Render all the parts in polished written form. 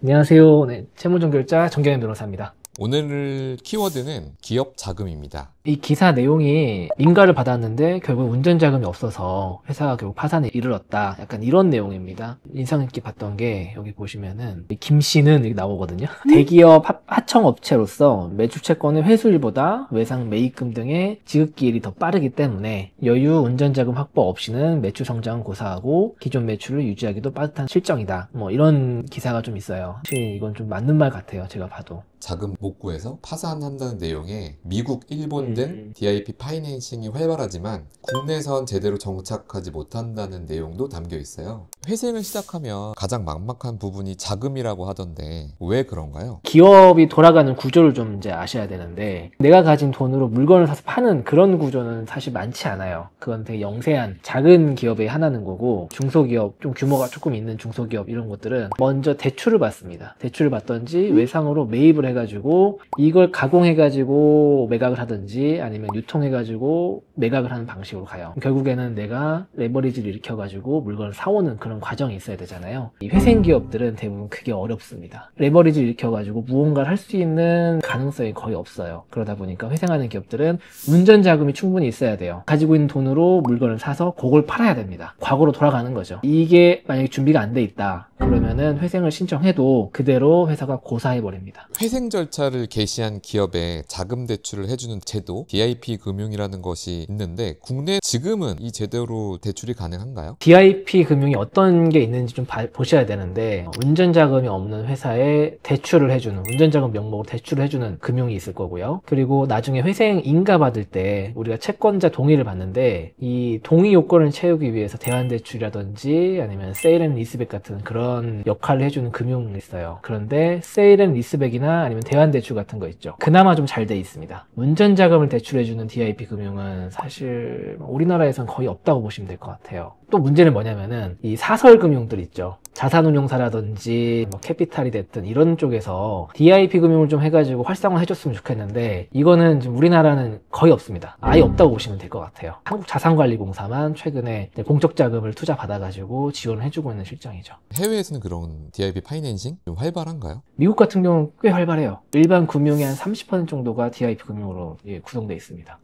안녕하세요. 네, 채무정결자 정경현 변호사입니다. 오늘 키워드는 기업 자금입니다. 이 기사 내용이 인가를 받았는데 결국 운전 자금이 없어서 회사가 결국 파산에 이르렀다. 약간 이런 내용입니다. 인상 깊게 봤던 게 여기 보시면은 김 씨는 이렇게 나오거든요. 대기업 하청업체로서 매출 채권의 회수일보다 외상 매입금 등의 지급기일이 더 빠르기 때문에 여유 운전 자금 확보 없이는 매출 성장은 고사하고 기존 매출을 유지하기도 빠듯한 실정이다. 뭐 이런 기사가 좀 있어요. 사실 이건 좀 맞는 말 같아요. 제가 봐도. 자금 못 구해서 파산한다는 내용에 미국, 일본 등 DIP 파이낸싱이 활발하지만 국내선 제대로 정착하지 못한다는 내용도 담겨 있어요. 회생을 시작하면 가장 막막한 부분이 자금이라고 하던데 왜 그런가요? 기업이 돌아가는 구조를 좀 이제 아셔야 되는데, 내가 가진 돈으로 물건을 사서 파는 그런 구조는 사실 많지 않아요. 그건 되게 영세한 작은 기업의 하나는 거고, 중소기업, 좀 규모가 조금 있는 중소기업 이런 것들은 먼저 대출을 받습니다. 대출을 받던지 외상으로 매입을 해가지고 이걸 가공해가지고 매각을 하든지 아니면 유통해가지고 매각을 하는 방식으로 가요. 결국에는 내가 레버리지를 일으켜가지고 물건을 사오는 그런 과정이 있어야 되잖아요. 이 회생기업들은 대부분 그게 어렵습니다. 레버리지를 일으켜가지고 무언가를 할 수 있는 가능성이 거의 없어요. 그러다 보니까 회생하는 기업들은 운전 자금이 충분히 있어야 돼요. 가지고 있는 돈으로 물건을 사서 그걸 팔아야 됩니다. 과거로 돌아가는 거죠. 이게 만약에 준비가 안 돼 있다 그러면은 회생을 신청해도 그대로 회사가 고사해버립니다. 회생 절차를 개시한 기업에 자금 대출을 해주는 제도, DIP 금융이라는 것이 있는데 국내 지금은 이 제도로 대출이 가능한가요? DIP 금융이 어떤 게 있는지 좀 보셔야 되는데, 운전자금이 없는 회사에 대출을 해주는, 운전자금 명목으로 대출을 해주는 금융이 있을 거고요. 그리고 나중에 회생 인가 받을 때 우리가 채권자 동의를 받는데, 이 동의 요건을 채우기 위해서 대환대출이라든지 아니면 세일 앤 리스백 같은 그런 역할을 해주는 금융이 있어요. 그런데 세일 앤 리스백이나 아니면 대환대출 같은 거 있죠. 그나마 좀 잘 돼 있습니다. 운전자금을 대출해주는 DIP 금융은 사실 우리나라에선 거의 없다고 보시면 될 것 같아요. 또 문제는 뭐냐면은 이 사설금융들 있죠. 자산운용사라든지 뭐 캐피탈이 됐든 이런 쪽에서 DIP 금융을 좀 해가지고 활성화 해줬으면 좋겠는데, 이거는 지금 우리나라는 거의 없습니다. 아예 없다고 보시면 될 것 같아요. 한국자산관리공사만 최근에 공적 자금을 투자 받아가지고 지원을 해주고 있는 실정이죠. 해외에서는 그런 DIP 파이낸싱 좀 활발한가요? 미국 같은 경우는 꽤 활발해요. 일반 금융의 한 30% 정도가 DIP 금융으로 구성되어 있습니다.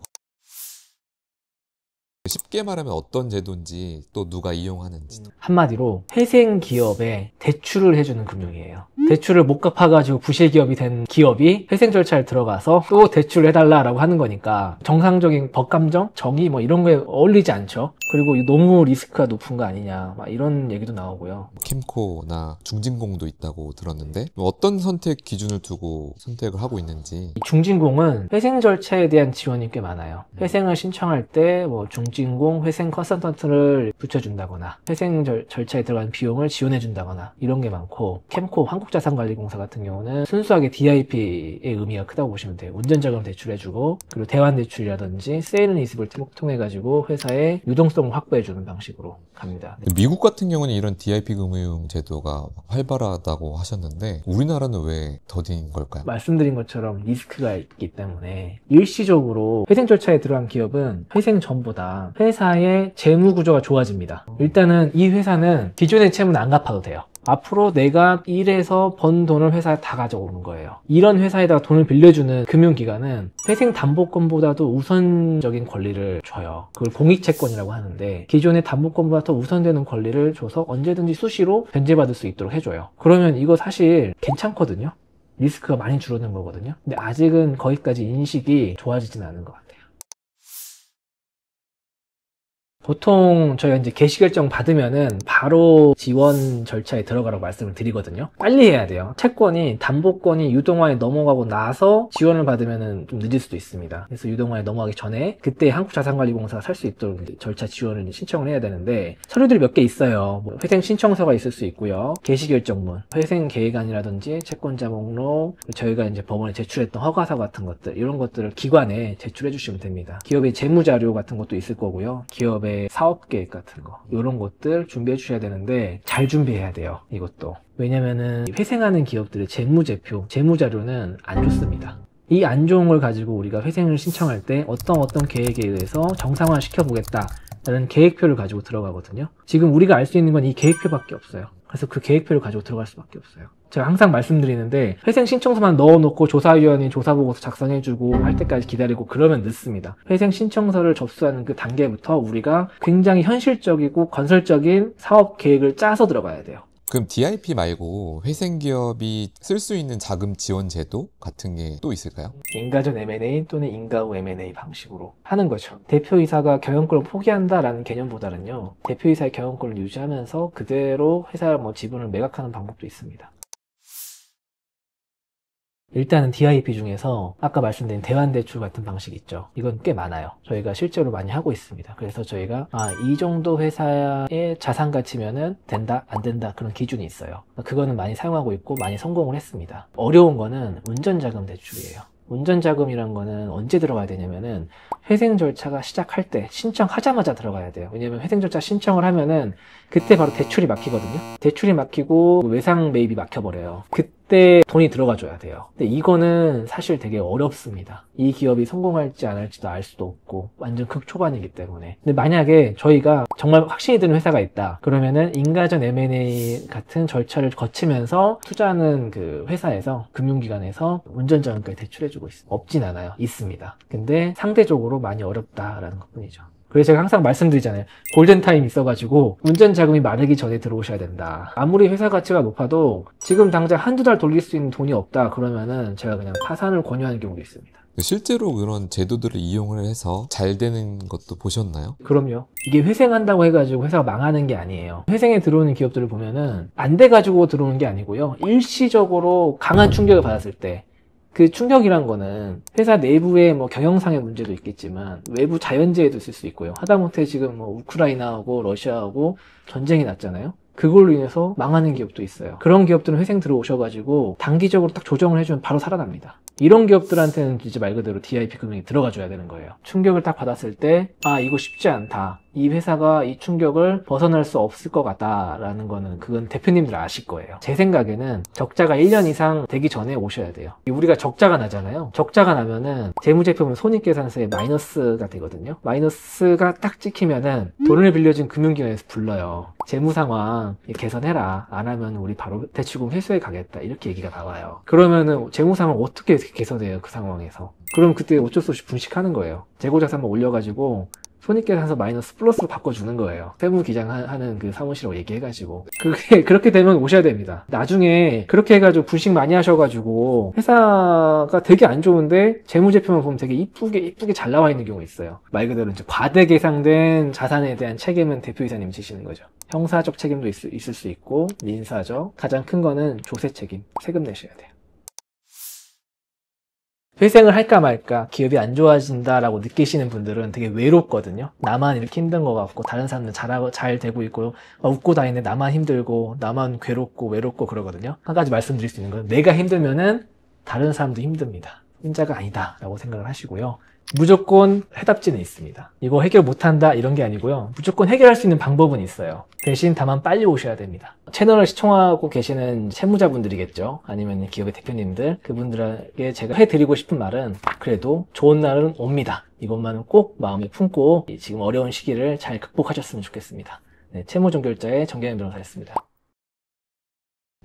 쉽게 말하면 어떤 제도인지 또 누가 이용하는지. 한마디로 회생 기업에 대출을 해주는 금융이에요. 대출을 못 갚아가지고 부실기업이 된 기업이 회생 절차에 들어가서 또 대출을 해달라고 하는 거니까 정상적인 법감정, 정의 뭐 이런 거에 어울리지 않죠. 그리고 너무 리스크가 높은 거 아니냐 막 이런 얘기도 나오고요. 캠코나 중진공도 있다고 들었는데 어떤 선택 기준을 두고 선택을 하고 있는지. 중진공은 회생 절차에 대한 지원이 꽤 많아요. 회생을 신청할 때 뭐 중진공 회생 컨설턴트를 붙여준다거나 회생 절차에 들어간 비용을 지원해준다거나 이런 게 많고, 캠코 한국자산관리공사 같은 경우는 순수하게 DIP의 의미가 크다고 보시면 돼요. 운전자금 대출해주고, 그리고 대환대출이라든지 세일 앤 리스를 통해가지고 회사의 유동성을 확보해주는 방식으로 갑니다. 미국 같은 경우는 이런 DIP 금융 제도가 활발하다고 하셨는데 우리나라는 왜 더딘 걸까요? 말씀드린 것처럼 리스크가 있기 때문에 일시적으로 회생 절차에 들어간 기업은 회생 전보다 회사의 재무 구조가 좋아집니다. 일단은 이 회사는 기존의 채무는 안 갚아도 돼요. 앞으로 내가 일해서 번 돈을 회사에 다 가져오는 거예요. 이런 회사에다가 돈을 빌려주는 금융기관은 회생담보권보다도 우선적인 권리를 줘요. 그걸 공익채권이라고 하는데, 기존의 담보권보다 더 우선되는 권리를 줘서 언제든지 수시로 변제받을 수 있도록 해줘요. 그러면 이거 사실 괜찮거든요. 리스크가 많이 줄어드는 거거든요. 근데 아직은 거기까지 인식이 좋아지진 않은 것 같아요. 보통 저희가 이제 개시결정 받으면은 바로 지원 절차에 들어가라고 말씀을 드리거든요. 빨리 해야 돼요. 채권이, 담보권이 유동화에 넘어가고 나서 지원을 받으면은 좀 늦을 수도 있습니다. 그래서 유동화에 넘어가기 전에 그때 한국자산관리공사가 살 수 있도록 절차 지원을 신청을 해야 되는데, 서류들이 몇 개 있어요. 뭐 회생 신청서가 있을 수 있고요. 개시결정문, 회생 계획안이라든지 채권자 목록, 저희가 이제 법원에 제출했던 허가서 같은 것들, 이런 것들을 기관에 제출해 주시면 됩니다. 기업의 재무자료 같은 것도 있을 거고요. 기업의 사업계획 같은 거, 이런 것들 준비해 주셔야 되는데 잘 준비해야 돼요. 이것도 왜냐면은 회생하는 기업들의 재무제표, 재무자료는 안 좋습니다. 이 안 좋은 걸 가지고 우리가 회생을 신청할 때 어떤 계획에 의해서 정상화 시켜보겠다 라는 계획표를 가지고 들어가거든요. 지금 우리가 알 수 있는 건 이 계획표밖에 없어요. 그래서 그 계획표를 가지고 들어갈 수밖에 없어요. 제가 항상 말씀드리는데 회생 신청서만 넣어놓고 조사위원이 조사보고서 작성해주고 할 때까지 기다리고 그러면 늦습니다. 회생 신청서를 접수하는 그 단계부터 우리가 굉장히 현실적이고 건설적인 사업 계획을 짜서 들어가야 돼요. 그럼 DIP 말고 회생기업이 쓸 수 있는 자금 지원 제도 같은 게 또 있을까요? 인가전 M&A 또는 인가 후 M&A 방식으로 하는 거죠. 대표이사가 경영권을 포기한다라는 개념보다는요, 대표이사의 경영권을 유지하면서 그대로 회사 지분을 매각하는 방법도 있습니다. 일단은 DIP 중에서 아까 말씀드린 대환대출 같은 방식이 있죠. 이건 꽤 많아요. 저희가 실제로 많이 하고 있습니다. 그래서 저희가 이 정도 회사의 자산 가치면은 된다, 안 된다 그런 기준이 있어요. 그거는 많이 사용하고 있고 많이 성공을 했습니다. 어려운 거는 운전자금 대출이에요. 운전자금이란 거는 언제 들어가야 되냐면은 회생 절차가 시작할 때 신청하자마자 들어가야 돼요. 왜냐면 회생 절차 신청을 하면은 그때 바로 대출이 막히거든요. 대출이 막히고 외상 매입이 막혀버려요. 그때 돈이 들어가 줘야 돼요. 근데 이거는 사실 되게 어렵습니다. 이 기업이 성공할지 안 할지도 알 수도 없고 완전 극초반이기 때문에. 근데 만약에 저희가 정말 확신이 드는 회사가 있다 그러면은 인가전 M&A 같은 절차를 거치면서 투자하는 그 회사에서 금융기관에서 운전자금까지 대출해주고 있습니다. 없진 않아요. 있습니다. 근데 상대적으로 많이 어렵다라는 것 뿐이죠. 그래서 제가 항상 말씀드리잖아요. 골든타임 있어가지고 운전자금이 마르기 전에 들어오셔야 된다. 아무리 회사 가치가 높아도 지금 당장 한두 달 돌릴 수 있는 돈이 없다 그러면은 제가 그냥 파산을 권유하는 경우도 있습니다. 실제로 그런 제도들을 이용을 해서 잘 되는 것도 보셨나요? 그럼요. 이게 회생한다고 해가지고 회사가 망하는 게 아니에요. 회생에 들어오는 기업들을 보면은 안 돼가지고 들어오는 게 아니고요. 일시적으로 강한 충격을 받았을 때 그 충격이란 거는 회사 내부의 경영상의 문제도 있겠지만 외부 자연재해도 있을 수 있고요. 하다못해 지금 우크라이나하고 러시아하고 전쟁이 났잖아요. 그걸로 인해서 망하는 기업도 있어요. 그런 기업들은 회생 들어오셔가지고 단기적으로 딱 조정을 해주면 바로 살아납니다. 이런 기업들한테는 이제 말 그대로 DIP 금융이 들어가 줘야 되는 거예요. 충격을 딱 받았을 때 이거 쉽지 않다. 이 회사가 이 충격을 벗어날 수 없을 것 같다라는 거는 그건 대표님들 아실 거예요. 제 생각에는 적자가 1년 이상 되기 전에 오셔야 돼요. 우리가 적자가 나잖아요. 적자가 나면은 재무제표는 손익계산서에 마이너스가 되거든요. 마이너스가 딱 찍히면은 돈을 빌려준 금융기관에서 불러요. 재무상황 개선해라. 안 하면 우리 바로 대출금 회수해 가겠다. 이렇게 얘기가 나와요. 그러면은 재무상황 어떻게 개선해요? 그 상황에서. 그럼 그때 어쩔 수 없이 분식하는 거예요. 재고자산만 올려가지고 손익계산서 마이너스 플러스로 바꿔주는 거예요. 세무기장하는 그 사무실하고 얘기해가지고. 그렇게 되면 오셔야 됩니다. 나중에 그렇게 해가지고 분식 많이 하셔가지고 회사가 되게 안 좋은데 재무제표만 보면 되게 이쁘게 잘 나와 있는 경우가 있어요. 말 그대로 이제 과대계상된 자산에 대한 책임은 대표이사님이 지시는 거죠. 형사적 책임도 있을 수 있고 민사적, 가장 큰 거는 조세 책임, 세금 내셔야 돼요. 회생을 할까 말까 기업이 안 좋아진다라고 느끼시는 분들은 되게 외롭거든요. 나만 이렇게 힘든 것 같고 다른 사람들은 잘 되고 있고 웃고 다니는데 나만 힘들고 나만 괴롭고 외롭고 그러거든요. 한 가지 말씀드릴 수 있는 건 내가 힘들면은 다른 사람도 힘듭니다. 혼자가 아니다 라고 생각을 하시고요. 무조건 해답지는 있습니다. 이거 해결 못한다 이런 게 아니고요. 무조건 해결할 수 있는 방법은 있어요. 대신 다만 빨리 오셔야 됩니다. 채널을 시청하고 계시는 채무자분들이겠죠. 아니면 기업의 대표님들, 그분들에게 제가 해드리고 싶은 말은 그래도 좋은 날은 옵니다. 이것만은 꼭 마음에 품고 지금 어려운 시기를 잘 극복하셨으면 좋겠습니다. 네, 채무종결자의 정경현 변호사였습니다.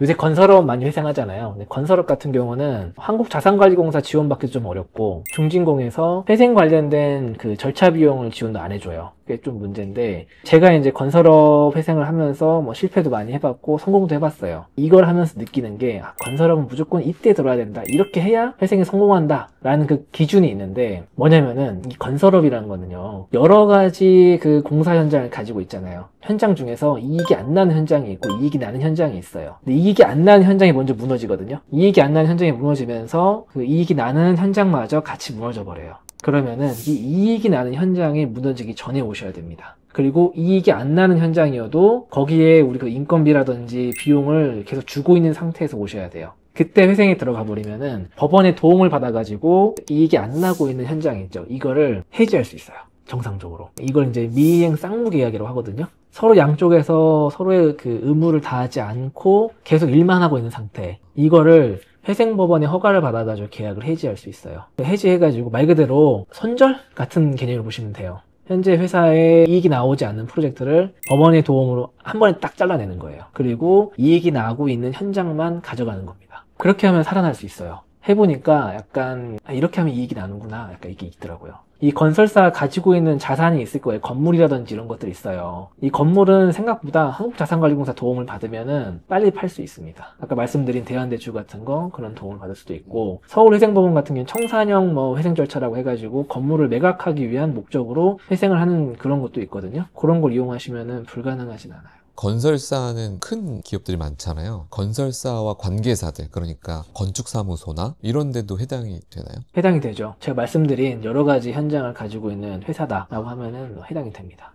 요새 건설업 많이 회생하잖아요. 근데 건설업 같은 경우는 한국자산관리공사 지원받기도 좀 어렵고 중진공에서 회생 관련된 그 절차 비용을 지원도 안 해줘요. 그게 좀 문제인데 제가 이제 건설업 회생을 하면서 실패도 많이 해봤고 성공도 해봤어요. 이걸 하면서 느끼는 게 건설업은 무조건 이때 들어야 된다. 이렇게 해야 회생에 성공한다. 라는 그 기준이 있는데 뭐냐면은 이 건설업이라는 거는요. 여러 가지 그 공사 현장을 가지고 있잖아요. 현장 중에서 이익이 안 나는 현장이 있고 이익이 나는 현장이 있어요. 근데 이익이 안 나는 현장이 먼저 무너지거든요. 이익이 안 나는 현장이 무너지면서 그 이익이 나는 현장마저 같이 무너져 버려요. 그러면은 이 이익이 나는 현장이 무너지기 전에 오셔야 됩니다. 그리고 이익이 안 나는 현장이어도 거기에 우리 그 인건비라든지 비용을 계속 주고 있는 상태에서 오셔야 돼요. 그때 회생에 들어가 버리면은 법원의 도움을 받아가지고 이익이 안 나고 있는 현장이 있죠. 이거를 해지할 수 있어요. 정상적으로. 이걸 이제 미이행 쌍무계약이라고 하거든요. 서로 양쪽에서 서로의 그 의무를 다하지 않고 계속 일만 하고 있는 상태. 이거를 회생법원의 허가를 받아가지고 계약을 해지할 수 있어요. 해지해가지고 말 그대로 손절 같은 개념으로 보시면 돼요. 현재 회사에 이익이 나오지 않는 프로젝트를 법원의 도움으로 한 번에 딱 잘라내는 거예요. 그리고 이익이 나고 있는 현장만 가져가는 겁니다. 그렇게 하면 살아날 수 있어요. 해보니까 약간 이렇게 하면 이익이 나는구나, 약간 이게 있더라고요. 이 건설사가 가지고 있는 자산이 있을 거예요. 건물이라든지 이런 것들이 있어요. 이 건물은 생각보다 한국자산관리공사 도움을 받으면은 빨리 팔 수 있습니다. 아까 말씀드린 대환대출 같은 거 그런 도움을 받을 수도 있고, 서울회생법원 같은 경우는 청산형 뭐 회생 절차라고 해가지고 건물을 매각하기 위한 목적으로 회생을 하는 그런 것도 있거든요. 그런 걸 이용하시면은 불가능하진 않아요. 건설사는 큰 기업들이 많잖아요. 건설사와 관계사들, 그러니까 건축사무소나 이런 데도 해당이 되나요? 해당이 되죠. 제가 말씀드린 여러 가지 현장을 가지고 있는 회사다라고 하면은 해당이 됩니다.